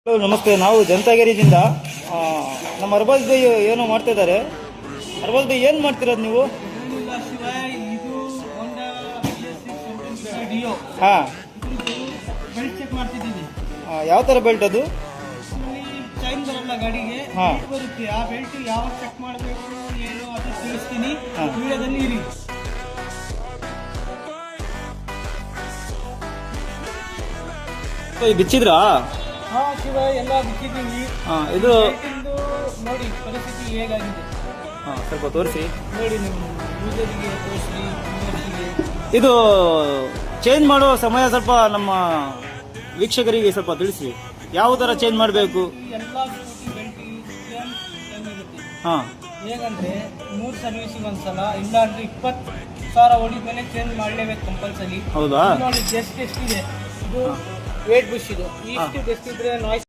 ನಮಸ್ತೆ. ನಾವು ಜನತಾಗಿರಿಯಿಂದ ನಮ್ಮ ಅರ್ಬಾಜ್ ಬೈ ಏನೋ ಮಾಡ್ತಾ ಇದ್ದಾರೆ. ಅರ್ಬಾಜ್ ಬೈ ಏನು ಮಾಡ್ತಿರೋದು ನೀವು? ಹಾಂ, ಬೆಲ್ಟ್ ಚೆಕ್ ಮಾಡ್ತಿದ್ದೀನಿ. ಯಾವ ಥರ ಬೆಲ್ಟ್ ಅದು? ಚೈನ್ ಬರಲ್ಲ ಗಾಡಿಗೆ, ಬರುತ್ತೆ. ಆ ಬೆಲ್ಟ್ ಯಾವಾಗ ಚೆಕ್ ಮಾಡಬೇಕು ಏನು ಅದು ತಿಳಿಸ್ತೀನಿ ವಿಡಿಯೋದಲ್ಲಿ ಇರಿ. ಬಿಚ್ಚಿದ್ರಾ? ಹಾ ಶಿವ, ಎಲ್ಲ ಬಿಚ್ಚಿದ್ದೀವಿ. ಇದು ನೋಡಿ ಪರಿಸ್ಥಿತಿ ಹೇಗಾಗಿದೆ. ಸ್ವಲ್ಪ ತೋರಿಸಿ. ನೋಡಿ ನಿಮ್ಮ ಯೂಸರ್ಗೆ ತೋರಿಸಿ. ಇದು ಚೇಂಜ್ ಮಾಡೋ ಸಮಯ ಸ್ವಲ್ಪ ನಮ್ಮ ವೀಕ್ಷಕರಿಗೆ ಸ್ವಲ್ಪ ತಿಳಿಸಿ. ಯಾವ ಥರ ಚೇಂಜ್ ಮಾಡಬೇಕು? ಎಲ್ಲ ಸ್ಕೂಟಿ ಬೆಲ್ಟ್ ಸೇಮ್ ಇರುತ್ತೆ. ಹಾಂ, ಹೇಗಂದ್ರೆ 3 ಸರ್ವಿಸಿಗೆ ಒಂದ್ಸಲ, ಇಲ್ಲ ಅಂದ್ರೆ 20,000 ಹೊಡಿದ್ಮೇಲೆ ಚೇಂಜ್ ಮಾಡಲೇಬೇಕು ಕಂಪಲ್ಸರಿ. ಹೌದಾ? ನೋಡಿ ಜಸ್ಟ್ ಎಷ್ಟಿದೆ ಇದು, ವೇಟ್ ಬುಷ್ ಇದು. ಇಷ್ಟು ಜಸ್ಟ್ ಇದ್ರೆ ನಾಯ್ಸ್